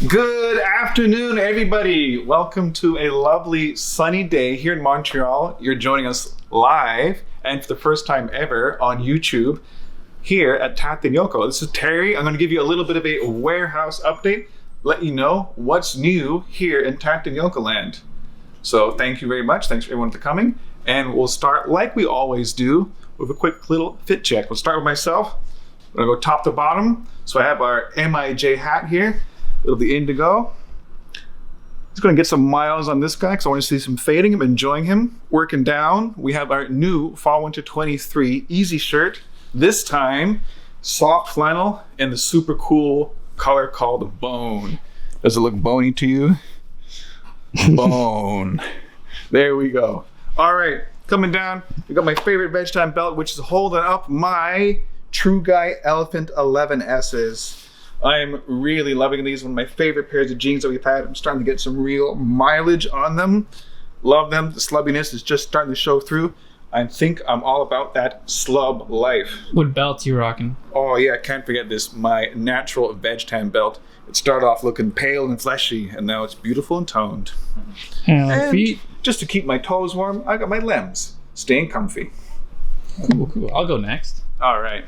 Good afternoon, everybody. Welcome to a lovely sunny day here in Montreal. You're joining us live and for the first time ever on YouTube here at Tate Yoko. This is Terry. I'm going to give you a little bit of a warehouse update, let you know what's new here in Tate Yoko land. So thank you very much. Thanks for everyone for coming. And we'll start like we always do with a quick little fit check. We'll start with myself. I'm going to go top to bottom. So I have our MIJ hat here. It'll be indigo. Just going to get some miles on this guy because I want to see some fading. I'm enjoying him. Working down, we have our new Fall Winter 23 Easy shirt. This time, soft flannel and the super cool color called Bone. Does it look bony to you? Bone. There we go. All right, coming down, we got my favorite veg time belt, which is holding up my True Guy Elephant 11S's. I'm really loving these. One of my favorite pairs of jeans that we've had. I'm starting to get some real mileage on them. Love them. The slubbiness is just starting to show through. I think I'm all about that slub life. What belt you rocking? Oh yeah, can't forget this. My natural veg tan belt. It started off looking pale and fleshy, and now it's beautiful and toned. And feet? Just to keep my toes warm, I got my Lems. Staying comfy. Cool. I'll go next. All right.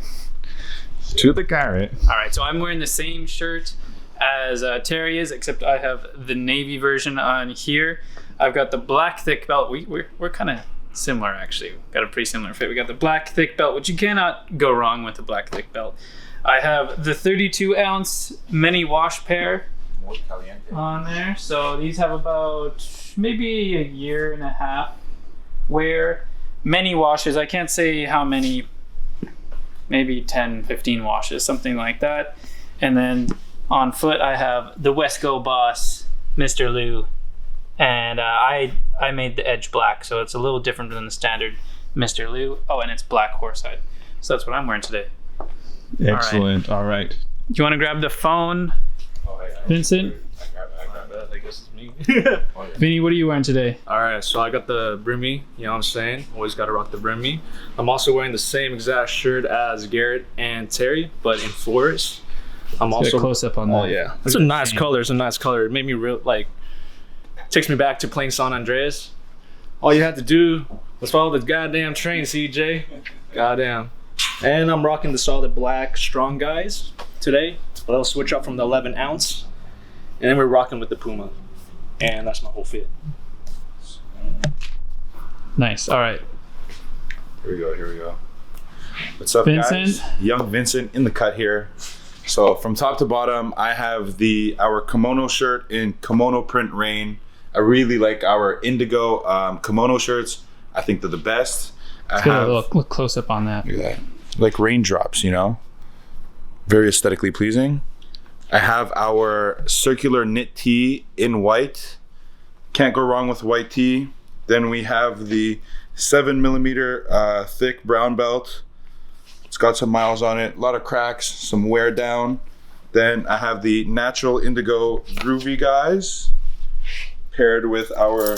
To the carrot. All right, so I'm wearing the same shirt as Terry is, except I have the navy version on here. I've got the black thick belt. We're kind of similar, actually. Got a pretty similar fit. We got the black thick belt, which you cannot go wrong with the black thick belt. I have the 32-ounce mini wash pair on there. So these have about maybe a year and a half wear. Many washes. I can't say how many. Maybe 10, 15 washes, something like that. And then on foot, I have the Wesco Boss, Mr. Lou. And I made the edge black, so it's a little different than the standard Mr. Lou. Oh, and it's black horsehide. So that's what I'm wearing today. Excellent. All right. Do you want to grab the phone, Vincent? I grab that. I guess it's me. Vinny, what are you wearing today? All right, so I got the Brimmy. You know what I'm saying? Always got to rock the Brimmy. I'm also wearing the same exact shirt as Garrett and Terry, but in forest. I'm Let's also get a close up on that. Oh yeah, it's a nice color. It's a nice color. It made me real takes me back to playing San Andreas. All you had to do was follow the goddamn train, CJ. Goddamn. And I'm rocking the solid black Strong Guys today. A little switch up from the 11-ounce. And then we're rocking with the Puma. And that's my whole fit. Nice. All right. Here we go. What's up, Vincent? guys? Young Vincent in the cut here. So from top to bottom, I have our kimono shirt in kimono print rain. I really like our indigo kimono shirts. I think they're the best. Let's get a look close up on that. Look at that. Like raindrops, you know? Very aesthetically pleasing. I have our circular knit tee in white. Can't go wrong with white tee. Then we have the 7mm thick brown belt. It's got some miles on it, a lot of cracks, some wear down. Then I have the natural indigo groovy guys paired with our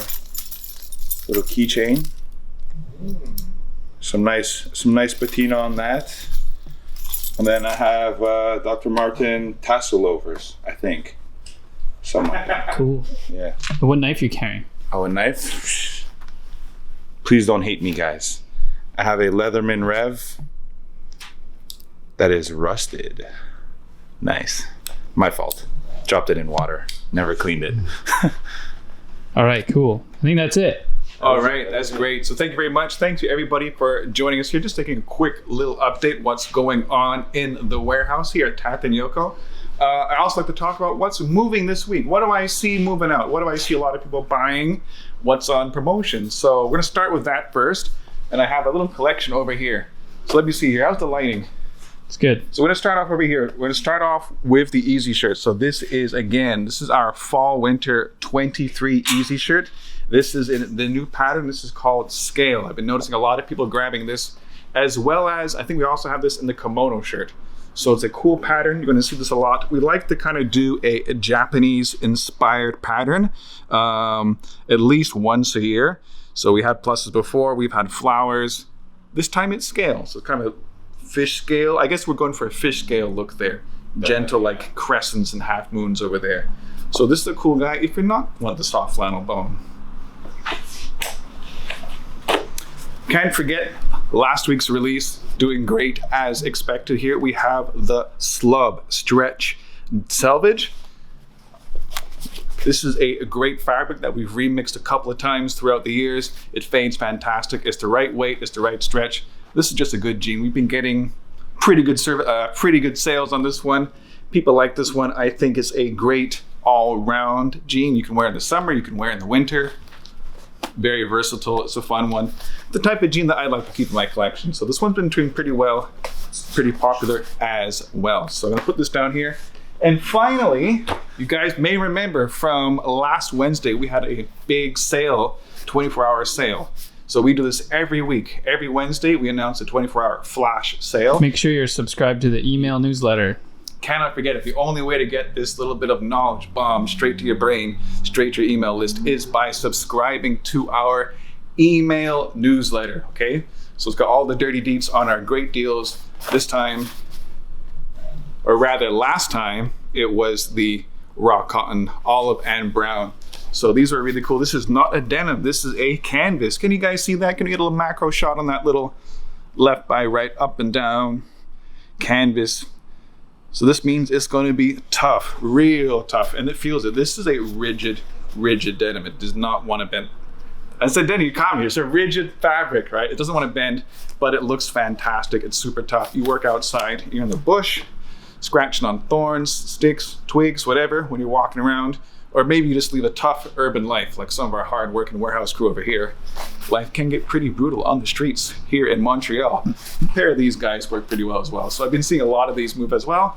little keychain. Some nice patina on that. And then I have Dr. Martin tassel loafers, I think. Something like that. Cool. Yeah. What knife are you carrying? Oh, a knife? Please don't hate me, guys. I have a Leatherman Rev that is rusted. Nice. My fault. Dropped it in water. Never cleaned it. All right, cool. I think that's it. All right, that's great. So thank you very much. Thanks to everybody for joining us here. Just taking a quick little update what's going on in the warehouse here at Tate Yoko. I also like to talk about what's moving this week. What do I see moving out? What do I see a lot of people buying? What's on promotion? So we're gonna start with that first. And I have a little collection over here. So let me see here. How's the lighting? It's good. So we're gonna start off over here. We're gonna start off with the Easy shirt. So this is our Fall Winter 23 Easy shirt. This is in the new pattern. This is called Scale. I've been noticing a lot of people grabbing this, as well as I think we also have this in the kimono shirt. So it's a cool pattern. You're gonna see this a lot. We like to kind of do a Japanese inspired pattern at least once a year. So we had pluses before, we've had flowers. This time it's scale, so it's kind of a fish scale. I guess we're going for a fish scale look there. gentle like crescents and half moons over there. So this is a cool guy if you're not want the soft flannel bone. Can't forget last week's release, doing great as expected. Here we have the Slub Stretch Selvage. This is a great fabric that we've remixed a couple of times throughout the years. It fades fantastic. It's the right weight, it's the right stretch. This is just a good jean. We've been getting pretty good sales on this one. People like this one. I think it's a great all-round jean. You can wear it in the summer, you can wear it in the winter. Very versatile. It's a fun one. The type of jean that I like to keep in my collection. So this one's been doing pretty well. It's pretty popular as well. So I'm gonna put this down here. And finally, you guys may remember from last Wednesday, we had a big sale, 24-hour sale. So we do this every week. Every Wednesday, we announce a 24-hour flash sale. Make sure you're subscribed to the email newsletter. Cannot forget it. The only way to get this little bit of knowledge bomb straight to your brain, straight to your email list, is by subscribing to our email newsletter, okay? So it's got all the dirty deets on our great deals. This time, or rather last time, it was the raw cotton, olive and brown. So these are really cool. This is not a denim, this is a canvas. Can you guys see that? Can you get a little macro shot on that little left by right, up and down canvas? So this means it's going to be tough, real tough, and it feels it. This is a rigid denim. It does not want to bend. I said denim, you caught me. It's a rigid fabric, right? It doesn't want to bend, but it looks fantastic. It's super tough. You work outside, you're in the bush, scratching on thorns, sticks, twigs, whatever, when you're walking around. Or maybe you just lead a tough urban life, like some of our hard-working warehouse crew over here. Life can get pretty brutal on the streets here in Montreal. A pair of these guys work pretty well as well. So I've been seeing a lot of these move as well.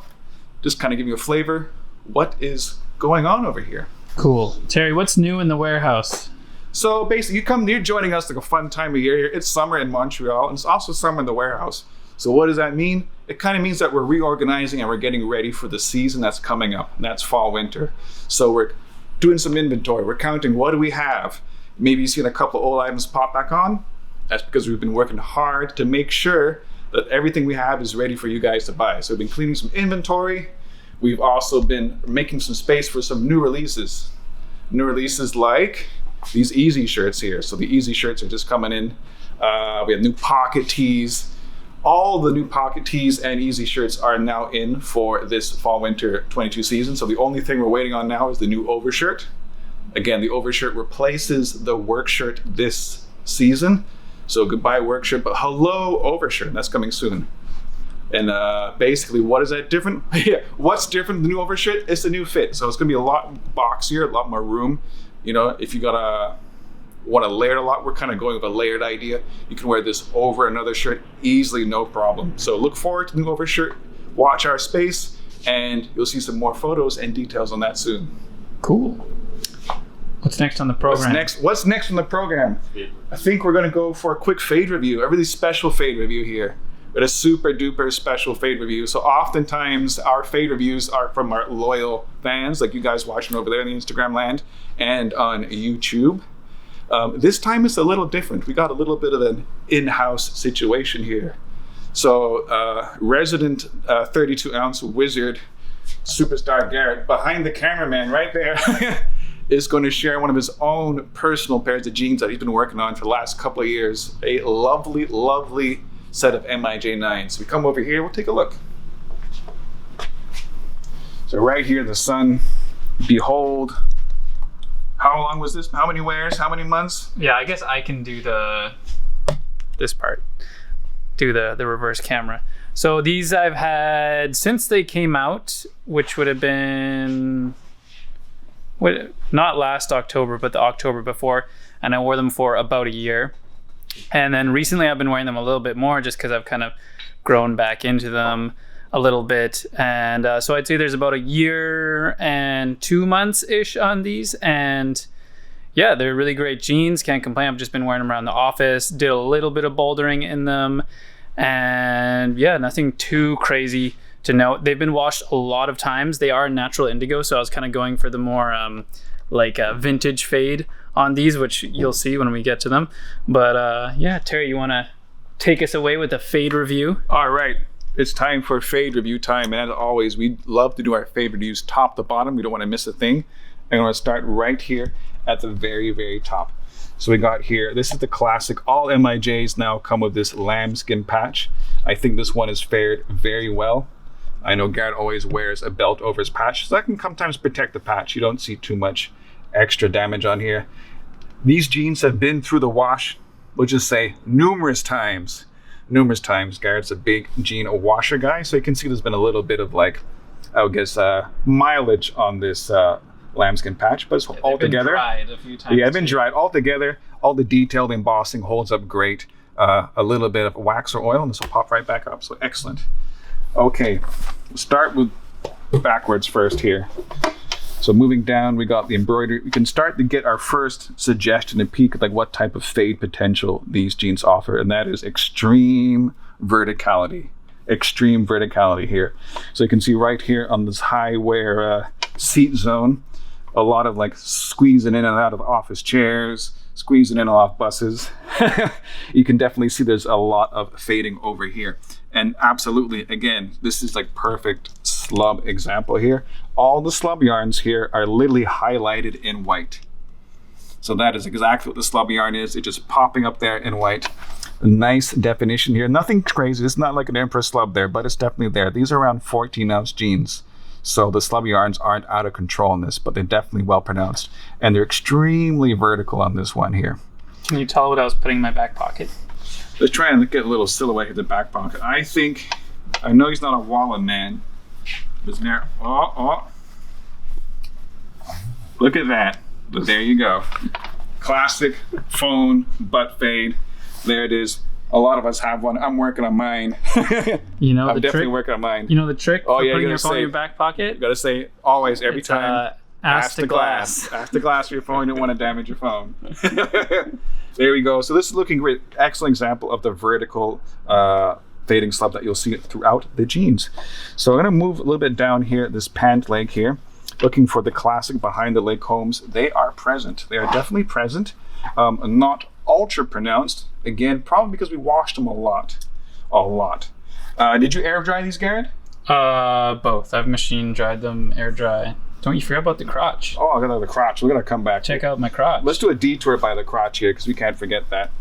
Just kind of give you a flavor. What is going on over here? Cool. Terry, what's new in the warehouse? So basically, you're joining us like a fun time of year here. It's summer in Montreal, and it's also summer in the warehouse. So what does that mean? It kind of means that we're reorganizing and we're getting ready for the season that's coming up, and that's fall, winter. So we're doing some inventory. We're counting what do we have. Maybe you've seen a couple of old items pop back on. That's because we've been working hard to make sure that everything we have is ready for you guys to buy. So we've been cleaning some inventory. We've also been making some space for some new releases. New releases like these easy shirts here. So the easy shirts are just coming in. We have new pocket tees. All the new pocket tees and easy shirts are now in for this fall winter 22 season. So the only thing we're waiting on now is the new overshirt. Again, the overshirt replaces the work shirt this season. So goodbye work shirt, but hello overshirt. That's coming soon. And basically, what is that different? Yeah, what's different than the new overshirt? It's the new fit. So it's gonna be a lot boxier, a lot more room. You know, if you want to layer it a lot, we're kind of going with a layered idea. You can wear this over another shirt easily, no problem. So look forward to the new overshirt. Watch our space, and you'll see some more photos and details on that soon. Cool. What's next on the program? What's next on the program? I think we're going to go for a quick fade review, a really special fade review here. With a super duper special fade review. So oftentimes our fade reviews are from our loyal fans, like you guys watching over there in the Instagram land and on YouTube. This time it's a little different. We got a little bit of an in-house situation here. So resident 32-ounce wizard, superstar Garrett, behind the cameraman right there, is going to share one of his own personal pairs of jeans that he's been working on for the last couple of years. A lovely, lovely set of MIJ9s. We come over here, we'll take a look. So right here, the sun, behold. How long was this? How many wears? How many months? Yeah, I guess I can do this part. Do the reverse camera. So these I've had since they came out, which would have been not last October, but the October before, and I wore them for about a year. And then recently I've been wearing them a little bit more just because I've kind of grown back into them a little bit. And so I'd say there's about a year and 2 months-ish on these. And yeah, they're really great jeans. Can't complain. I've just been wearing them around the office. Did a little bit of bouldering in them. And yeah, nothing too crazy to note. They've been washed a lot of times. They are natural indigo, so I was kind of going for the more vintage fade on these, which you'll see when we get to them. But yeah, Terry, you want to take us away with a fade review? All right. it's time for fade review time. And as always, we love to do our fade reviews top to bottom. We don't want to miss a thing. I'm going to start right here at the very, very top. So we got here, this is the classic. All MIJs now come with this lambskin patch. I think this one has fared very well. I know Garrett always wears a belt over his patch, so that can sometimes protect the patch. You don't see too much extra damage on here. These jeans have been through the wash, we'll just say numerous times. Garrett's a big jean washer guy, so you can see there's been a little bit of like, I would guess, mileage on this lambskin patch, but it's all together. Dried a few times. Yeah, it's been dried all together. All the detailed embossing holds up great. A little bit of wax or oil, and this will pop right back up. So excellent. Okay, start with backwards first here. So moving down, we got the embroidery. We can start to get our first suggestion and peek at like what type of fade potential these jeans offer, and that is extreme verticality. Extreme verticality here. So you can see right here on this high wear seat zone, a lot of like squeezing in and out of office chairs, squeezing in and off buses. You can definitely see there's a lot of fading over here. And absolutely, again, this is like perfect slub example here. All the slub yarns here are literally highlighted in white. So that is exactly what the slub yarn is. It's just popping up there in white. Nice definition here. Nothing crazy. It's not like an Empress slub there, but it's definitely there. These are around 14-ounce jeans. So the slub yarns aren't out of control on this, but they're definitely well pronounced. And they're extremely vertical on this one here. Can you tell what I was putting in my back pocket? Let's try and get a little silhouette at the back pocket. I know he's not a wallet man. But there, look at that. But there you go. Classic phone butt fade. There it is. A lot of us have one. I'm working on mine. You know, I'm definitely working on mine. You know the trick for putting your phone in your back You pocket? gotta say always, every It's, time. ask the glass. Ask the glass for your phone. You don't want to damage your phone. There we go. So this is looking great. Excellent example of the vertical fading slub that you'll see throughout the jeans. So I'm going to move a little bit down here, this pant leg here, looking for the classic behind the leg combs. They are present. They are definitely present. Not ultra pronounced. Again, probably because we washed them a lot. Did you air dry these, Garrett? Both. I've machine dried them, air dry. Don't you forget about the crotch. Oh, I got the crotch. We're going to come back. Check out my crotch. Let's do a detour by the crotch here because we can't forget that.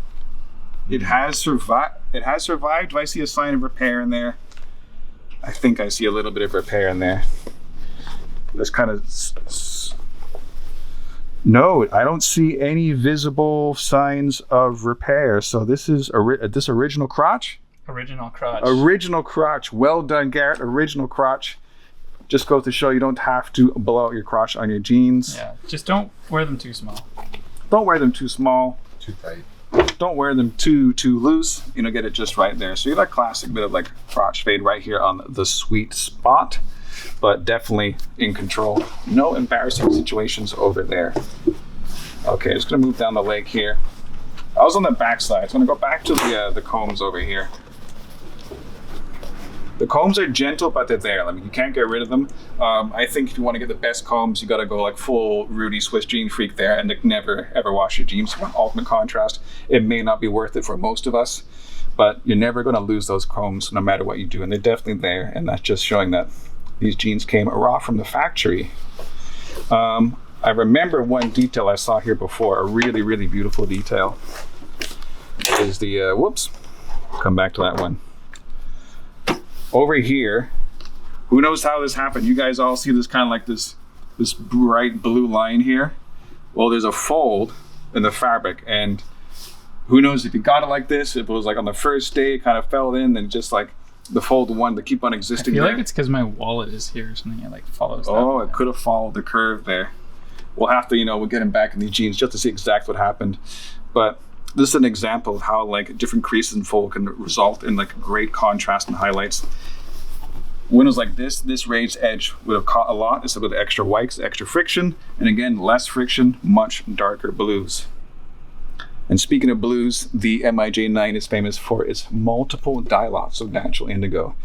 It has survived. Do I see a sign of repair in there? I think I see a little bit of repair in there. Let's kind of... No, I don't see any visible signs of repair. So this is this original crotch? Original crotch. Original crotch. Well done, Garrett. Original crotch. Just goes to show you don't have to blow out your crotch on your jeans. Yeah, just don't wear them too small. Don't wear them too small. Too tight. Don't wear them too loose. Get it just right there. So you have that classic bit of like crotch fade right here on the sweet spot, but definitely in control. No embarrassing situations over there. Okay, just gonna move down the leg here. I was on the back side. So I'm gonna go back to the combs over here. The combs are gentle, but they're there. I mean, you can't get rid of them. I think if you want to get the best combs, you got to go like full Rudy Swiss jean freak there and like never ever wash your jeans. For ultimate contrast, it may not be worth it for most of us, but you're never going to lose those combs no matter what you do. And they're definitely there. And that's just showing that these jeans came raw from the factory. I remember one detail I saw here before, a really, really beautiful detail, is the, whoops, come back to that one. Over here, who knows how this happened? You guys all see this kind of like this bright blue line here? Well, there's a fold in the fabric, and who knows if you got it like this, if it was like on the first day, it kind of fell in, and just like the fold one to keep on existing. I feel there. like it's because my wallet is here or something. It like follows that. Oh, it could have followed the curve there. We'll have to, we'll get him back in these jeans just to see exactly what happened. But this is an example of how like different creases and fold can result in like great contrast and highlights. When it was like this raised edge would have caught a lot instead of the extra whites, extra friction, and again, less friction, much darker blues. And speaking of blues, the MIJ9 is famous for its multiple dye lots of natural indigo.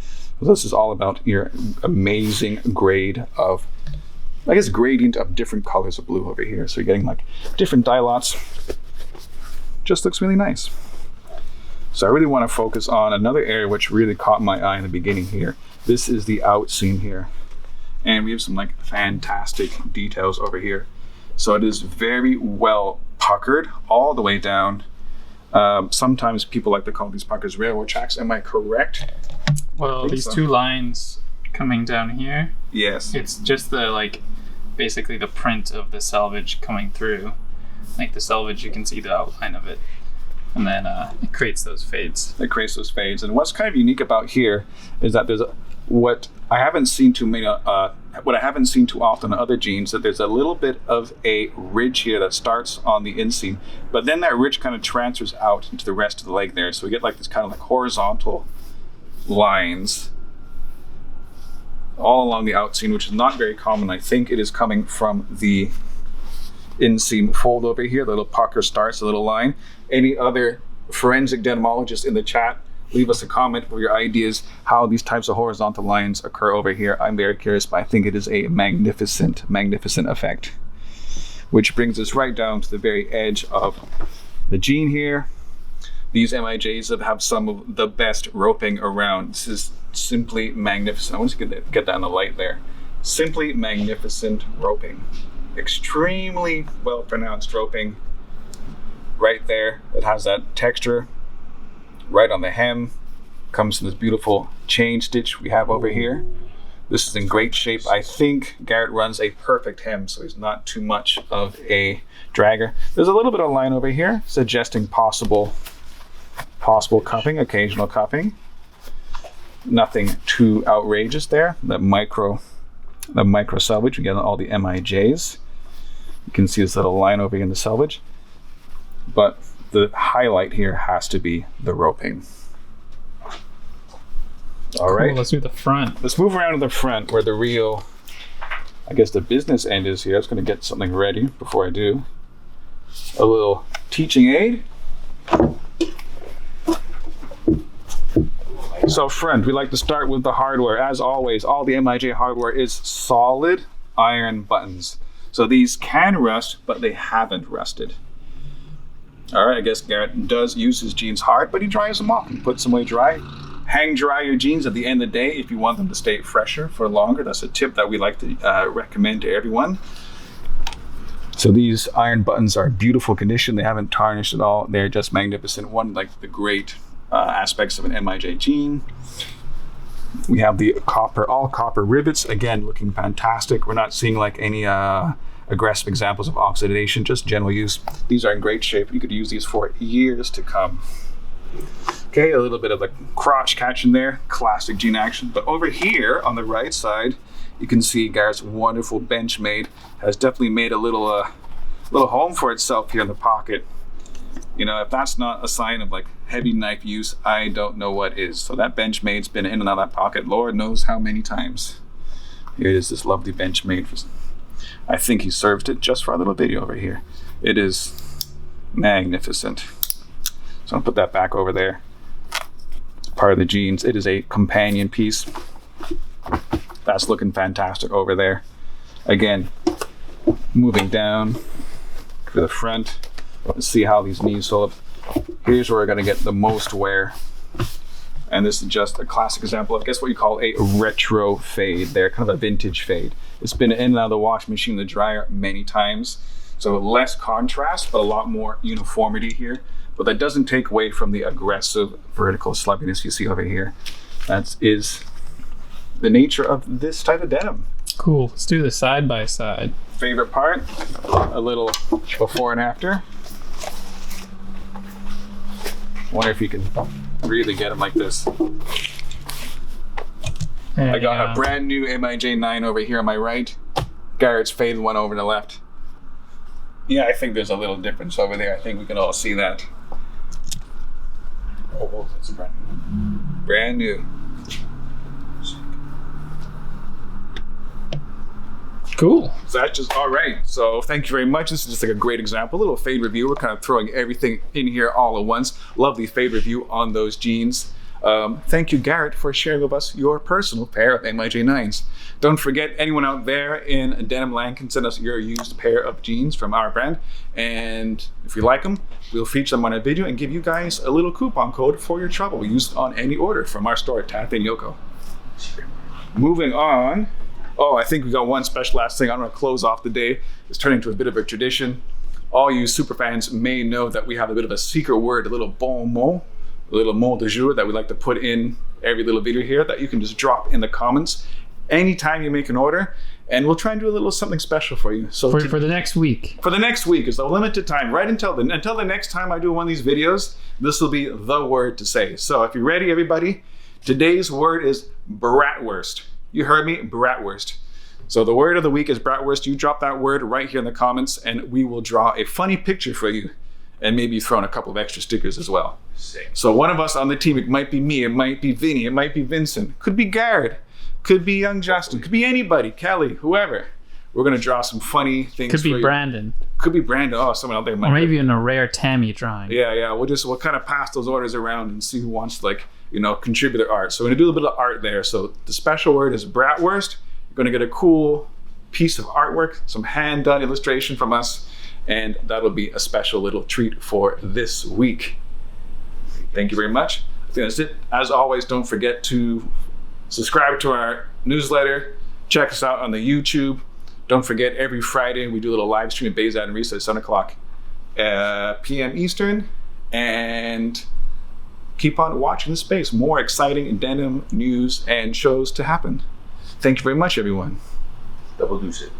So this is all about your amazing grade of, I guess, gradient of different colors of blue over here. So you're getting like different dye lots. Just looks really nice. So I really want to focus on another area which really caught my eye in the beginning here. This is the out seam here. And we have some like fantastic details over here. So it is very well puckered all the way down. Sometimes people like to call these puckers railroad tracks. Am I correct? Well, these two lines coming down here, Yes. it's just the like basically the print of the selvage coming through. Like the selvage, you can see the outline of it, and then it creates those fades. It creates those fades. And what's kind of unique about here is that there's what I haven't seen too often on other jeans, that there's a little bit of a ridge here that starts on the inseam, but then that ridge kind of transfers out into the rest of the leg there. So we get like this kind of like horizontal lines all along the outseam, which is not very common. I think it is coming from the inseam fold over here. The little pucker starts a little line. Any other forensic denimologists in the chat, leave us a comment with your ideas how these types of horizontal lines occur over here. I'm very curious, but I think it is a magnificent effect. Which brings us right down to the very edge of the jean here. These MIJs have some of the best roping around. This is simply magnificent. I want to get that in the light there. Simply magnificent roping. Extremely well pronounced roping. Right there, it has that texture. Right on the hem, comes to this beautiful chain stitch we have over here. This is in great shape. I think Garrett runs a perfect hem, so he's not too much of a dragger. There's a little bit of line over here, suggesting possible cupping, occasional cupping. Nothing too outrageous there. The micro selvage, we get all the MIJs. You can see this little line over here in the selvage. But the highlight here has to be the roping. All right, let's do the front. Let's move around to the front where the real, I guess the business end is here. I was going to get something ready before I do. A little teaching aid. So front, we like to start with the hardware. As always, all the MIJ hardware is solid iron buttons. So these can rust, but they haven't rusted. All right, I guess Garrett does use his jeans hard, but he dries them off. He puts them away dry. Hang dry your jeans at the end of the day if you want them to stay fresher for longer. That's a tip that we like to recommend to everyone. So these iron buttons are in beautiful condition. They haven't tarnished at all. They're just magnificent. One like the great aspects of an MIJ jean. We have the all copper rivets, again looking fantastic. We're not seeing like any aggressive examples of oxidation, just general use. These are in great shape. You could use these for years to come. Okay, a little bit of the crotch catch in there, classic jean action. But over here on the right side, you can see Garrett's wonderful Benchmade has definitely made a little home for itself here in the pocket. You know, if that's not a sign of like heavy knife use, I don't know what is. So that Benchmade's been in and out of that pocket, Lord knows how many times. Here is this lovely Benchmade. I think he served it just for our little video over here. It is magnificent. So I'll put that back over there. It's part of the jeans. It is a companion piece. That's looking fantastic over there. Again, moving down to the front. Let's see how these knees hold up. Here's where we're gonna get the most wear. And this is just a classic example of, I guess, what you call a retro fade there, kind of a vintage fade. It's been in and out of the washing machine, the dryer many times. So less contrast, but a lot more uniformity here. But that doesn't take away from the aggressive vertical slubbiness you see over here. That is the nature of this type of denim. Cool, let's do the side by side. Favorite part, a little before and after. Wonder if you can really get them like this. I got a brand new MIJ 9 over here on my right. Garrett's faded one over on the left. Yeah, I think there's a little difference over there. I think we can all see that. Oh, that's a brand new. Brand new. Cool. So that's just all right. So thank you very much. This is just like a great example, a little fade review. We're kind of throwing everything in here all at once. Lovely fade review on those jeans. Thank you, Garrett, for sharing with us your personal pair of NYJ9s. Don't forget, anyone out there in Denim Land can send us your used pair of jeans from our brand. And if you like them, we'll feature them on a video and give you guys a little coupon code for your trouble used on any order from our store at Tate Yoko. Moving on. Oh, I think we got one special last thing. I'm going to close off the day. It's turning into a bit of a tradition. All you super fans may know that we have a bit of a secret word, a little bon mot, a little mot de jour that we like to put in every little video here that you can just drop in the comments anytime you make an order, and we'll try and do a little something special for you. So for the next week. For the next week is a limited time, right until the next time I do one of these videos, this will be the word to say. So if you're ready, everybody, today's word is bratwurst. You heard me, bratwurst. So the word of the week is bratwurst. You drop that word right here in the comments, and we will draw a funny picture for you, and maybe throw in a couple of extra stickers as well. So one of us on the team, it might be me, it might be Vinny, it might be Vincent, could be Garrett, could be young Justin, could be anybody, Kelly, whoever. We're gonna draw some funny things. Could be for you. Brandon. Could be Brandon. Oh, someone out there might. Or maybe even a rare Tammy drawing. Yeah. We'll kind of pass those orders around and see who wants to contribute their art. So we're gonna do a bit of art there. So the special word is bratwurst. You're gonna get a cool piece of artwork, some hand done illustration from us, and that'll be a special little treat for this week. Thank you very much. I think that's it. As always, don't forget to subscribe to our newsletter. Check us out on the YouTube. Don't forget, every Friday we do a little live stream at Bayzad and Reese at 7 o'clock p.m. Eastern. And keep on watching the space. More exciting denim news and shows to happen. Thank you very much, everyone. Double deuces.